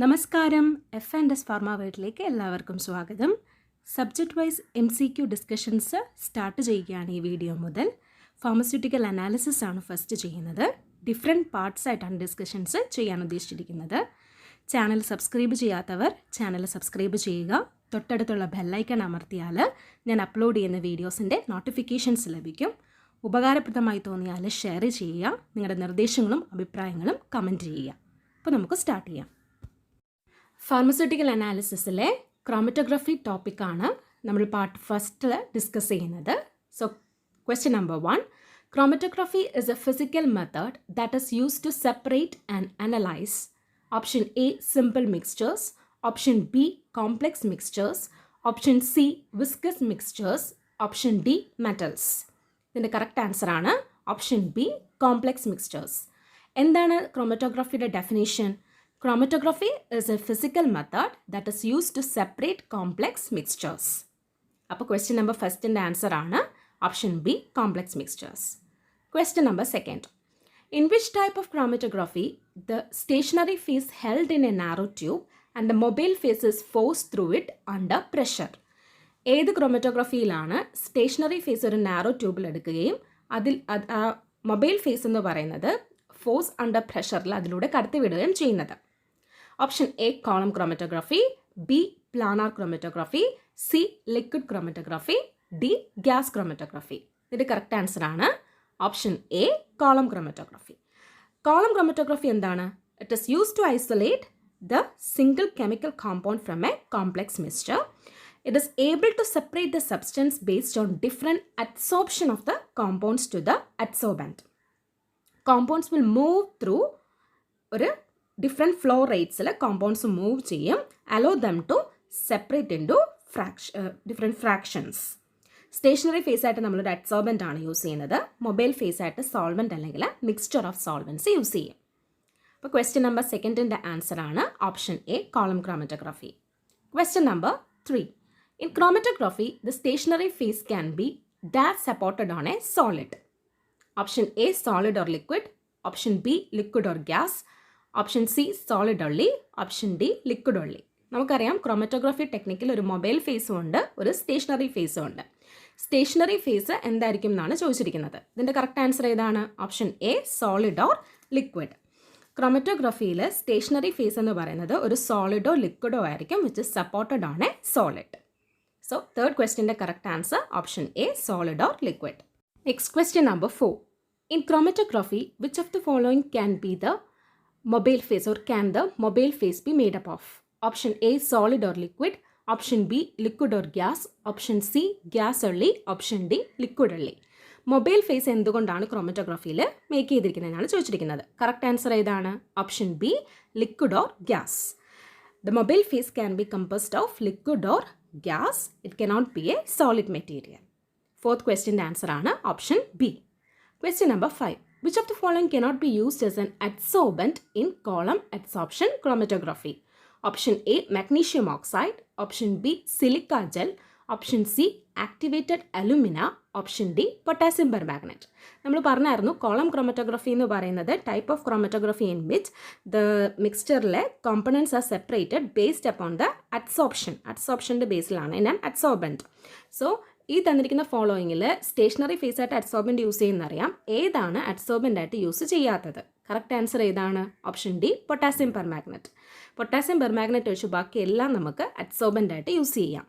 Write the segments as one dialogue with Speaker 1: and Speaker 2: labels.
Speaker 1: നമസ്കാരം. F&S pharma വേൾഡിലേക്ക് എല്ലാവർക്കും സ്വാഗതം. Subject vice MCQ discussions start ചെയ്യുകയാണ് ഈ വീഡിയോ മുതൽ. ഫാർമസ്യൂട്ടിക്കൽ അനാലിസിസ് ആണ് ഫസ്റ്റ് ചെയ്യുന്നത്. ഡിഫറെൻറ്റ് പാർട്സ് ആയിട്ടാണ് ഡിസ്കഷൻസ് ചെയ്യാൻ ഉദ്ദേശിച്ചിരിക്കുന്നത്. ചാനൽ സബ്സ്ക്രൈബ് ചെയ്യാത്തവർ ചാനൽ സബ്സ്ക്രൈബ് ചെയ്യുക. തൊട്ടടുത്തുള്ള ബെല്ലൈക്കൺ അമർത്തിയാൽ ഞാൻ അപ്ലോഡ് ചെയ്യുന്ന വീഡിയോസിൻ്റെ നോട്ടിഫിക്കേഷൻസ് ലഭിക്കും. ഉപകാരപ്രദമായി തോന്നിയാൽ ഷെയർ ചെയ്യുക. നിങ്ങളുടെ നിർദ്ദേശങ്ങളും അഭിപ്രായങ്ങളും കമൻറ്റ് ചെയ്യുക. അപ്പോൾ നമുക്ക് സ്റ്റാർട്ട് ചെയ്യാം. ഫാർമസ്യൂട്ടിക്കൽ അനാലിസിസിലെ ക്രോമറ്റോഗ്രഫി ടോപ്പിക്കാണ് നമ്മൾ പാർട്ട് ഫസ്റ്റിൽ ഡിസ്കസ് ചെയ്യുന്നത്. So question number 1, chromatography is a physical method that is used to separate and analyse. Option A simple mixtures, option B complex mixtures, option C viscous mixtures, option D metals. ഇതിൻ്റെ correct answer ആണ് option B complex mixtures. എന്താണ് ക്രോമറ്റോഗ്രഫിയുടെ definition? Chromatography is a physical method that is used to separate complex mixtures. അപ്പോൾ question number ഫസ്റ്റിൻ്റെ answer ആണ് option B complex mixtures. Question number second, in which type of chromatography the stationary phase held in a narrow tube and the mobile phase is forced through it under pressure? ഏത് ക്രോമറ്റോഗ്രഫിയിലാണ് stationary phase ഒരു narrow ട്യൂബിൽ എടുക്കുകയും അതിൽ mobile face എന്ന് പറയുന്നത് force under പ്രഷറിൽ അതിലൂടെ കടത്തിവിടുകയും ചെയ്യുന്നത്? Option A column chromatography, B planar chromatography, C liquid chromatography, D gas chromatography. ഇതിൻ്റെ കറക്റ്റ് ആൻസർ ആണ് option A column chromatography. Column chromatography എന്താണ്? It is use to isolate the single chemical compound from a complex mixture. It is able to separate the substance based on different adsorption of the compounds to the adsorbent. Compounds will move through ഒരു different flow റേറ്റ്സിൽ compounds move ചെയ്യും. Allow them to separate into different fractions. Stationary phase ആയിട്ട് നമ്മളൊരു adsorbent ആണ് use ചെയ്യുന്നത്. Mobile phase ആയിട്ട് solvent അല്ലെങ്കിൽ mixture of solvents use ചെയ്യും. അപ്പോൾ ക്വസ്റ്റ്യൻ നമ്പർ സെക്കൻഡിൻ്റെ ആൻസർ ആണ് option A column chromatography. Question number 3, in chromatography the stationary phase can be that supported on a solid. Option A solid or liquid, option B liquid or gas, option C solid only, option D liquid only. നമുക്കറിയാം chromatography ടെക്നിക്കിൽ ഒരു mobile ഫേസും ഉണ്ട്, ഒരു stationery ഫേസും ഉണ്ട്. Stationary phase എന്തായിരിക്കും എന്നാണ് ചോദിച്ചിരിക്കുന്നത്. ഇതിൻ്റെ കറക്റ്റ് ആൻസർ ഏതാണ്? Option A solid or liquid. ക്രോമറ്റോഗ്രഫിയിൽ സ്റ്റേഷനറി ഫേസ് എന്ന് പറയുന്നത് ഒരു സോളിഡോ ലിക്വിഡോ ആയിരിക്കും which is supported on a solid. So third question the correct answer option A solid or liquid. Next question number 4. In chromatography which of the following can be the mobile phase or can the mobile phase be made up of? Option A solid or liquid, option B liquid or gas, option C gas only, option D liquid only. Mobile phase എന്തുകൊണ്ടാണ് ക്രോമറ്റോഗ്രഫിയിൽ make ചെയ്തിരിക്കുന്നതെന്നാണ് ചോദിച്ചിരിക്കുന്നത്. Correct answer ഏതാണ്? Option B liquid or gas. The mobile phase can be composed of liquid or gas. It cannot be a solid material. Fourth question answer ആണ് option B. Question number 5. Which of the following cannot be used as an adsorbent in column adsorption chromatography? Option A magnesium oxide, option B silica gel, option C activated alumina, option D potassium permanganate. നമ്മൾ പറഞ്ഞായിരുന്നു column chromatography എന്ന് പറയുന്നത് type of chromatography in which the മിക്സ്ചറിലെ components are separated based upon the അഡ്സോർപ്ഷൻ്റെ ബേസിലാണ് ഞാൻ adsorbent. So ഈ തന്നിരിക്കുന്ന ഫോളോയിങ്ങിൽ സ്റ്റേഷനറി ഫേസ് ആയിട്ട് അഡ്സോർബൻറ്റ് യൂസ് ചെയ്യുന്നറിയാം. ഏതാണ് അഡ്സോർബൻ്റ് ആയിട്ട് യൂസ് ചെയ്യാത്തത്? കറക്റ്റ് ആൻസർ ഏതാണ്? Option D potassium permanganate. Potassium permanganate ഒഴിച്ച് ബാക്കി എല്ലാം നമുക്ക് അഡ്സോർബൻ്റ് ആയിട്ട് യൂസ് ചെയ്യാം.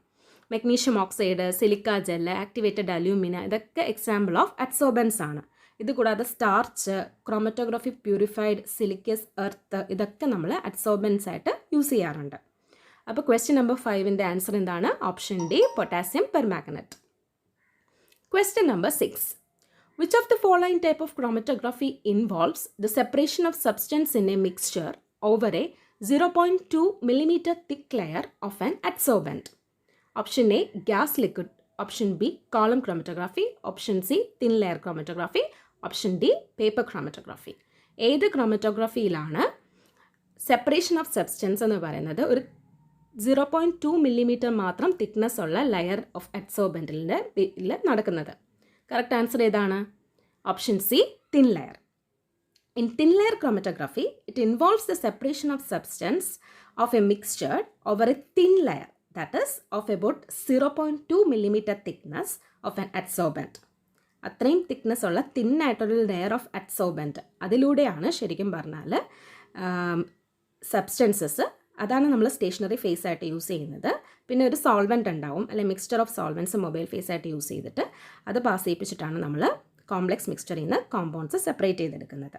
Speaker 1: Magnesium oxide, silica gel, activated alumina ഇതൊക്കെ എക്സാമ്പിൾ ഓഫ് അഡ്സോർബൻസ് ആണ്. ഇതുകൂടാതെ സ്റ്റാർച്ച്, ക്രോമറ്റോഗ്രഫി പ്യൂരിഫൈഡ് സിലിക്കസ്, എർത്ത് ഇതൊക്കെ നമ്മൾ അഡ്സോർബൻസ് ആയിട്ട് യൂസ് ചെയ്യാറുണ്ട്. അപ്പോൾ ക്വസ്റ്റ്യൻ നമ്പർ 5ൻ്റെ ആൻസർ എന്താണ്? Option D potassium permanganate. Question number 6. Which of the following type of chromatography involves the separation of substance in a mixture over a 0.2 mm thick layer of an adsorbent? Option A gas liquid, option B column chromatography, option C thin layer chromatography, option D paper chromatography. ഏത് ക്രോമറ്റോഗ്രഫിയിലാണ് separation of substance എന്ന് പറയുന്നത് ഒരു 0.2 mm മാത്രം thickness ഉള്ള layer of അഡ്സോർബൻറ്റിൽ നടക്കുന്നത്? Correct answer ഏതാണ്? Option C thin layer. In thin layer chromatography, it involves the separation of substance of a mixture over a thin layer, that is of about 0.2 millimeter thickness of an adsorbent. അത്രയും thickness ഉള്ള തിന്നായിട്ടൊരു layer of adsorbent, അതിലൂടെയാണ് ശരിക്കും പറഞ്ഞാൽ substances, അതാണ് നമ്മൾ stationery phase ആയിട്ട് use ചെയ്യുന്നത്. പിന്നെ ഒരു സോൾവെൻറ്റ് ഉണ്ടാവും, അല്ലെങ്കിൽ മിക്സ്ചർ ഓഫ് സോൾവെൻറ്റ്സ് മൊബൈൽ ഫേസ് ആയിട്ട് യൂസ് ചെയ്തിട്ട് അത് പാസ് ചെയ്യിപ്പിച്ചിട്ടാണ് നമ്മൾ കോംപ്ലക്സ് മിക്സ്ചറിൽ നിന്ന് കോമ്പൗണ്ട്സ് സെപ്പറേറ്റ് ചെയ്തെടുക്കുന്നത്.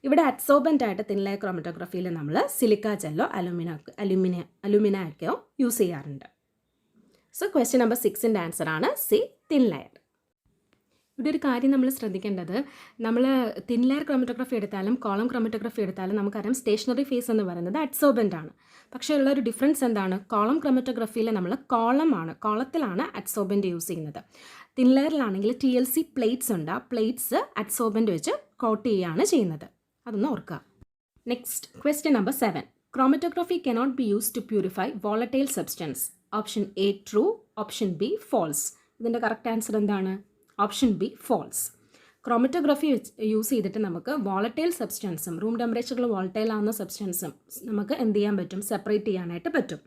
Speaker 1: ഇവിടെ അഡ്സോർബൻ്റ് ആയിട്ട് തിൻ ലെയർ ക്രോമറ്റോഗ്രഫിയിൽ നമ്മൾ സിലിക്ക ജെല്ലോ അലുമിനയൊക്കെയോ യൂസ് ചെയ്യാറുണ്ട്. സോ ക്വസ്റ്റ്യൻ നമ്പർ 6ൻ്റെ ആൻസറാണ് സി, തിൻ ലെയർ. ഇവിടെ ഒരു കാര്യം നമ്മൾ ശ്രദ്ധിക്കേണ്ടത്, നമ്മൾ തിൻ ലെയർ ക്രോമറ്റോഗ്രഫി എടുത്താലും കോളം ക്രോമറ്റോഗ്രഫി എടുത്താലും നമുക്കറിയാം സ്റ്റേഷനറി ഫേസ് എന്ന് പറയുന്നത് അഡ്സോർബൻ്റ് ആണ്. പക്ഷേ ഉള്ളൊരു ഡിഫറൻസ് എന്താണ്? കോളം ക്രോമറ്റോഗ്രഫിയിൽ നമ്മൾ കോളത്തിലാണ് അഡ്സോർബൻ്റ് യൂസ് ചെയ്യുന്നത്. തിൻ ലെയറിലാണെങ്കിൽ TLC പ്ലേറ്റ്സ് ഉണ്ട്, ആ പ്ലേറ്റ്സ് അഡ്സോർബൻ്റ് വെച്ച് കോട്ട് ചെയ്യുകയാണ് ചെയ്യുന്നത്. അതൊന്ന് ഓർക്കുക. Next question number 7. Chromatography cannot be use to purify volatile substance. Option A true, option B false. ഇതിൻ്റെ കറക്റ്റ് ആൻസർ എന്താണ്? Option B false. Chromatography use ചെയ്തിട്ട് നമുക്ക് വോളറ്റൈൽ സബ്സ്റ്റൻസും റൂം ടെമ്പറേച്ചറിൽ വോളറ്റൈൽ ആവുന്ന സബ്സ്റ്റൻസും നമുക്ക് എന്ത് ചെയ്യാൻ പറ്റും? സെപ്പറേറ്റ് ചെയ്യാനായിട്ട് പറ്റും.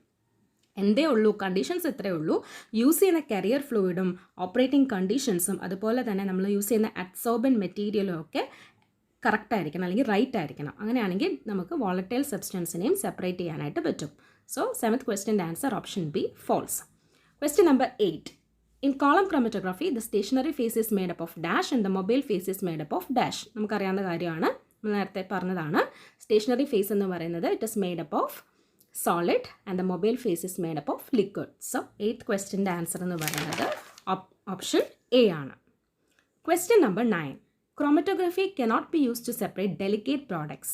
Speaker 1: എന്തേ ഉള്ളൂ, കണ്ടീഷൻസ് ഇത്രയേ ഉള്ളൂ. യൂസ് ചെയ്യുന്ന കരിയർ ഫ്ലൂയിഡും ഓപ്പറേറ്റിംഗ് കണ്ടീഷൻസും അതുപോലെ തന്നെ നമ്മൾ യൂസ് ചെയ്യുന്ന അഡ്സോർബൻ മെറ്റീരിയലും ഒക്കെ കറക്റ്റ് ആയിരിക്കണം, അല്ലെങ്കിൽ റൈറ്റ് ആയിരിക്കണം. അങ്ങനെയാണെങ്കിൽ നമുക്ക് വോളറ്റൈൽ സബ്സ്റ്റൻസിനെയും സെപ്പറേറ്റ് ചെയ്യാനായിട്ട് പറ്റും. സോ 7th ക്വസ്റ്റ്യൻ്റെ answer option B, false. Question number 8. In column chromatography, the stationary phase is made up of dash and the mobile phase is made up of dash. നമുക്കറിയാവുന്ന കാര്യമാണ്, നമ്മൾ നേരത്തെ പറഞ്ഞതാണ്. സ്റ്റേഷനറി ഫേസ് എന്ന് പറയുന്നത് it is made up of solid and the mobile phase is made up of liquid. So 8th ക്വസ്റ്റ്യൻ്റെ answer എന്ന് പറയുന്നത് ഓപ്ഷൻ എ ആണ്. Question number 9. Chromatography cannot be used to separate delicate products.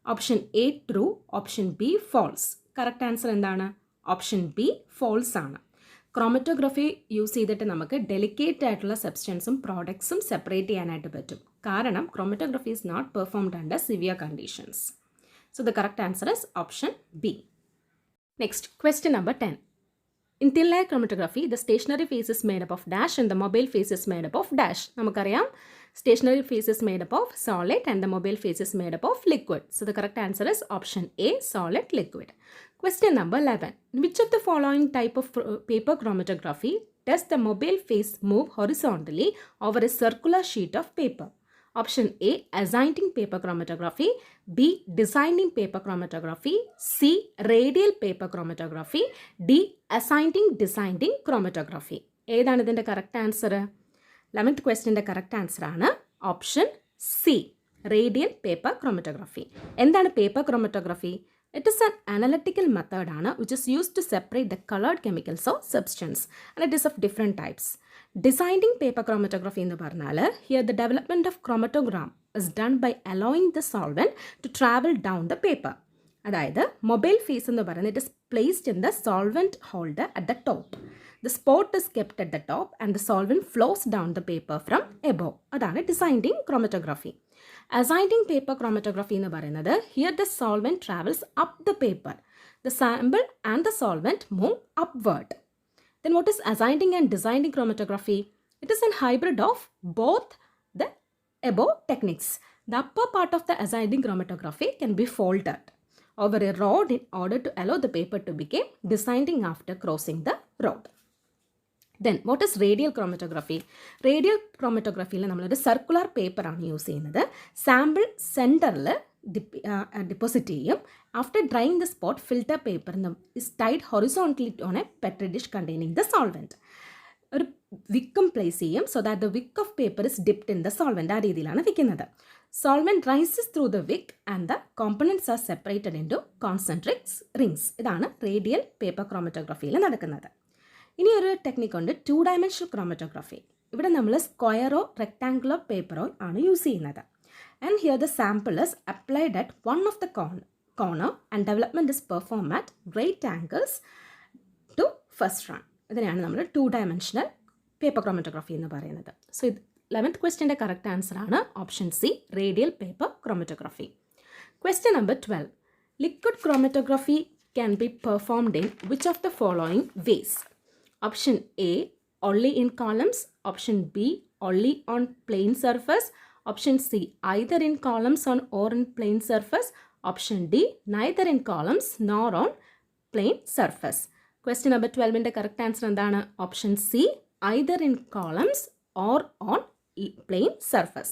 Speaker 1: Option A true, option B false. Correct answer എന്താണ്? Option B false ആണ്. Chromatography use ചെയ്തിട്ട് നമുക്ക് delicate ആയിട്ടുള്ള സബ്സ്റ്റൻസും പ്രോഡക്ട്സും separate ചെയ്യാനായിട്ട് പറ്റും. കാരണം chromatography is not performed under severe conditions. So the correct answer is option B. Next question number 10. In thin layer chromatography, the stationary phase is made up of dash and the mobile phase is made up of dash. നമുക്കറിയാം stationary phase is made up of solid and the mobile phase is made up of liquid. So the correct answer is option A, solid liquid. Question number 11. In which of the following type of paper chromatography does the mobile phase move horizontally over a circular sheet of paper? Option A, assigning paper chromatography. B, designing paper chromatography. C, radial paper chromatography. D, designing chromatography. ഏതാണ് ഇതിൻ്റെ correct answer? 11th ക്വസ്റ്റ്യൻ്റെ correct answer ആണ് option C, radial paper chromatography. എന്താണ് paper chromatography? It is an analytical method ആണ് which is used to separate the colored chemicals or substance, and it is of different types. Designing paper chromatography എന്ന് പറഞ്ഞാൽ here the development of chromatogram is done by allowing the solvent to travel down the paper. അതായത് mobile face എന്ന് പറയുന്നത് it is placed in the solvent holder at the top. The spot is kept at the top and the solvent flows down the paper from above. അതാണ് designing chromatography. Assigning paper chromatography എന്ന് പറയുന്നത് here the solvent travels up the paper. The sample and the solvent move upward. Then what is assigning and designing chromatography? It is a hybrid of both the above techniques. The upper part of the assigning chromatography can be folded over a rod in order to allow the paper to become designing after crossing the rod. Then what is radial chromatography? Radial chromatographyയിൽ നമ്മളൊരു circular പേപ്പറാണ് use ചെയ്യുന്നത്. Sample സെൻറ്ററിൽ deposit ചെയ്യും. After drying the spot filter paper is tied horizontally on a Petri dish containing the solvent. ഒരു വിക്കും place ചെയ്യും so that the wick of paper is dipped in the solvent. ആ രീതിയിലാണ് വിൽക്കുന്നത്. Solvent rises through the wick and the components are separated into concentric rings. ഇതാണ് radial paper ക്രോമറ്റോഗ്രഫിയിൽ നടക്കുന്നത്. ഇനി ഒരു ടെക്നിക്കുണ്ട്, 2-dimensional ക്രോമറ്റോഗ്രഫി. ഇവിടെ നമ്മൾ സ്ക്വയറോ റെക്ടാങ്കുലർ പേപ്പറോ ആണ് യൂസ് ചെയ്യുന്നത്. And here the sample is applied at one of the corner and development is perform at great angles to first run. ഇതിനെയാണ് നമ്മൾ 2-dimensional പേപ്പർ ക്രോമറ്റോഗ്രഫി എന്ന് പറയുന്നത്. സോ 11th ക്വസ്റ്റ്യൻ്റെ കറക്റ്റ് ആൻസർ ആണ് option C, radial paper chromatography. Question number 12. Liquid chromatography can be performed in which of the following ways? Option A, only in columns. Option B, only on plain surface. Option C, either in columns or in plane surface. Option D, neither in columns nor on plane surface. Question number 12ന്റെ correct answer എന്താണ്? Option C, either in columns or on plane surface.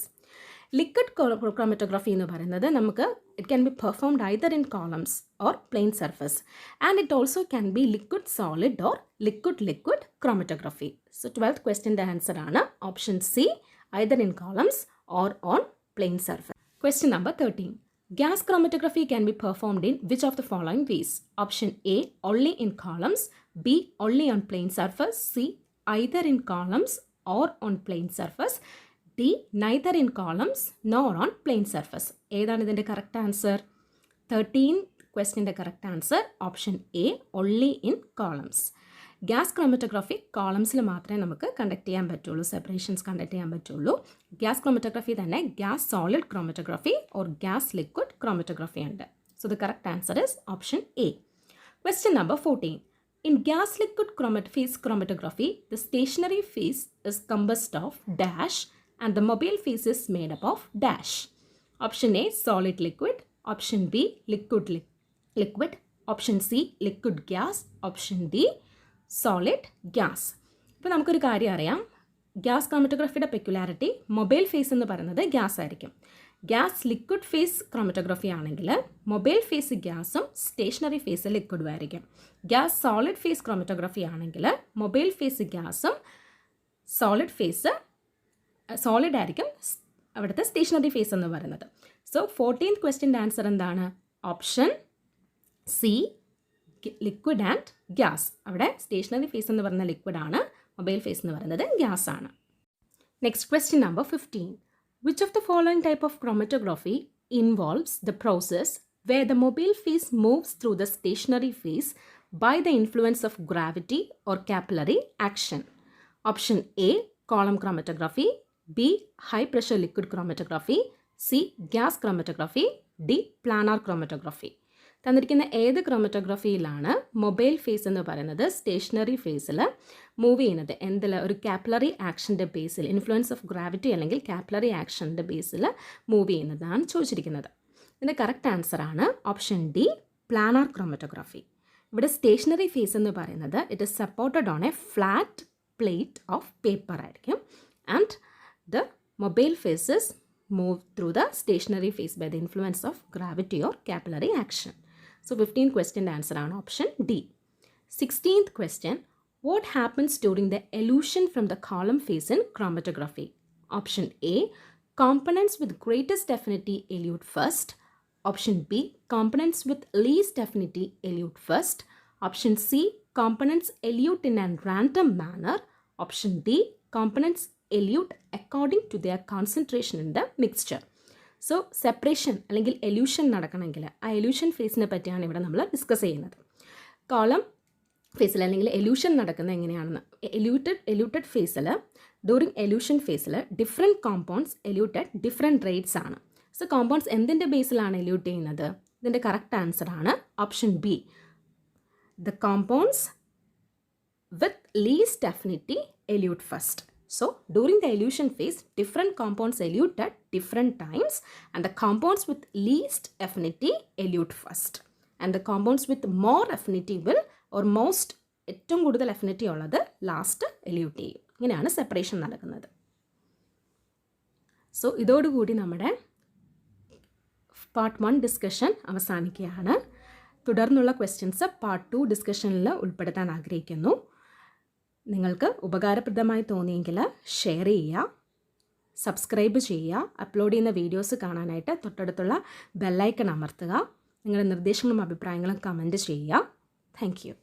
Speaker 1: Liquid chromatography എന്ന് പറയുന്നത് നമുക്ക് it can be performed either in columns or plane surface and it also can be liquid solid or liquid chromatography. So 12th ക്വസ്റ്റ്യൻ്റെ answer ആണ് option C, either in columns or on plane surface. Question number 13. Gas chromatography can be performed in which of the following ways? Option A, only in columns. B, only on plane surface. C, either in columns or on plane surface. D, neither in columns nor on plane surface. ഏതാണ് ഇതിൻ്റെ correct answer? 13th ക്വസ്റ്റ്യൻ്റെ correct answer option A, only in columns. Gas chromatography കോളംസിൽ മാത്രമേ നമുക്ക് conduct ചെയ്യാൻ പറ്റുള്ളൂ, separations conduct ചെയ്യാൻ പറ്റുള്ളൂ. ഗ്യാസ് ക്രോമറ്റോഗ്രാഫി തന്നെ gas solid chromatography or gas liquid chromatography ഉണ്ട്. So the correct answer is option A. Question number 14. In gas liquid phase chromatography, the stationary phase is composed of dash and the mobile phase is made up of dash. Option A, solid liquid. Option B, liquid. Option C, liquid gas. Option D, solid gas. ഇപ്പോൾ നമുക്കൊരു കാര്യം അറിയാം, gas ക്രോമറ്റോഗ്രാഫിയുടെ peculiarity mobile face എന്ന് പറയുന്നത് gas ആയിരിക്കും. Gas liquid face chromatography ആണെങ്കിൽ mobile face ഗ്യാസും stationary phase ലിക്വിഡും ആയിരിക്കും. ഗ്യാസ് സോളിഡ് ഫേസ് ക്രോമറ്റോഗ്രാഫി ആണെങ്കിൽ മൊബൈൽ ഫേസ് ഗ്യാസും സോളിഡ് ആയിരിക്കും അവിടുത്തെ സ്റ്റേഷനറി ഫേസ് എന്ന് പറയുന്നത്. സോ 14th ക്വസ്റ്റ്യൻ്റെ ആൻസർ എന്താണ്? Option C, liquid and gas. അവിടെ സ്റ്റേഷനറി ഫേസ് എന്ന് പറയുന്ന ലിക്വിഡ് ആണ്, മൊബൈൽ ഫേസ് എന്ന് പറയുന്നത് ഗ്യാസ് ആണ്. Next question number 15. Which of the following type of chromatography involves the process where the mobile phase moves through the stationary phase by the influence of gravity or capillary action? Option A, column chromatography. B, high pressure liquid chromatography. C, gas chromatography. D, planar chromatography. തന്നിരിക്കുന്ന ഏത് ക്രോമറ്റോഗ്രാഫിയിലാണ് mobile face എന്ന് പറയുന്നത് stationery ഫേസിൽ move ചെയ്യുന്നത്? എന്തിൽ? ഒരു capillary ആക്ഷൻ്റെ ബേസിൽ, ഇൻഫ്ലുവൻസ് ഓഫ് ഗ്രാവിറ്റി അല്ലെങ്കിൽ കാപ്പിലറി ആക്ഷൻ്റെ ബേസിൽ മൂവ് ചെയ്യുന്നതാണ് ചോദിച്ചിരിക്കുന്നത്. ഇതിൻ്റെ കറക്റ്റ് ആൻസർ ആണ് ഓപ്ഷൻ ഡി, പ്ലാനാർ ക്രോമറ്റോഗ്രാഫി. ഇവിടെ സ്റ്റേഷനറി ഫേസ് എന്ന് പറയുന്നത് it is supported on a flat plate of paper ആയിരിക്കും and the mobile phases move through the stationary phase by the influence of gravity or capillary action. So 15th question answer on option D. 16th question. What happens during the elution from the column phase in chromatography? Option A, components with greatest affinity elute first. Option B, components with least affinity elute first. Option C, components elute in a random manner. Option D, components elute according to their concentration in the mixture. So separation അല്ലെങ്കിൽ elution നടക്കണമെങ്കിൽ ആ elution ഫേസിനെ പറ്റിയാണ് ഇവിടെ നമ്മൾ discuss ചെയ്യുന്നത്. Column ഫേസിൽ അല്ലെങ്കിൽ elution നടക്കുന്നത് എങ്ങനെയാണെന്ന്. എല്യൂട്ടഡ് ഫേസിൽ ഡ്യൂറിങ് എല്യൂഷൻ ഫേസിൽ different compounds elute at different rates ആണ്. സോ കോമ്പൗണ്ട്സ് എന്തിൻ്റെ ബേസിലാണ് എല്യൂട്ട് ചെയ്യുന്നത്? ഇതിൻ്റെ കറക്റ്റ് ആൻസർ ആണ് option B, the compounds with least affinity elute first. So during the elution phase, different compounds elute at different times and the compounds with least affinity elute first and the compounds with more affinity will or most ഏറ്റവും കൂടുതൽ affinity ഉള്ളത് last എല്യൂട്ട് ചെയ്യും. ഇങ്ങനെയാണ് separation നടക്കുന്നത്. So ഇതോടുകൂടി നമ്മുടെ part 1 discussion അവസാനിക്കുകയാണ്. തുടർന്നുള്ള ക്വസ്റ്റ്യൻസ് പാർട്ട് 2 ഡിസ്കഷനിൽ ഉൾപ്പെടുത്താൻ ആഗ്രഹിക്കുന്നു. നിങ്ങൾക്ക് ഉപകാരപ്രദമായി തോന്നിയെങ്കിൽ ഷെയർ ചെയ്യുക, സബ്സ്ക്രൈബ് ചെയ്യുക, അപ്ലോഡ് ചെയ്യുന്ന വീഡിയോസ് കാണാനായിട്ട് തൊട്ടടുത്തുള്ള ബെല്ലൈക്കൺ അമർത്തുക. നിങ്ങളുടെ നിർദ്ദേശങ്ങളും അഭിപ്രായങ്ങളും കമൻറ്റ് ചെയ്യുക. Thank you.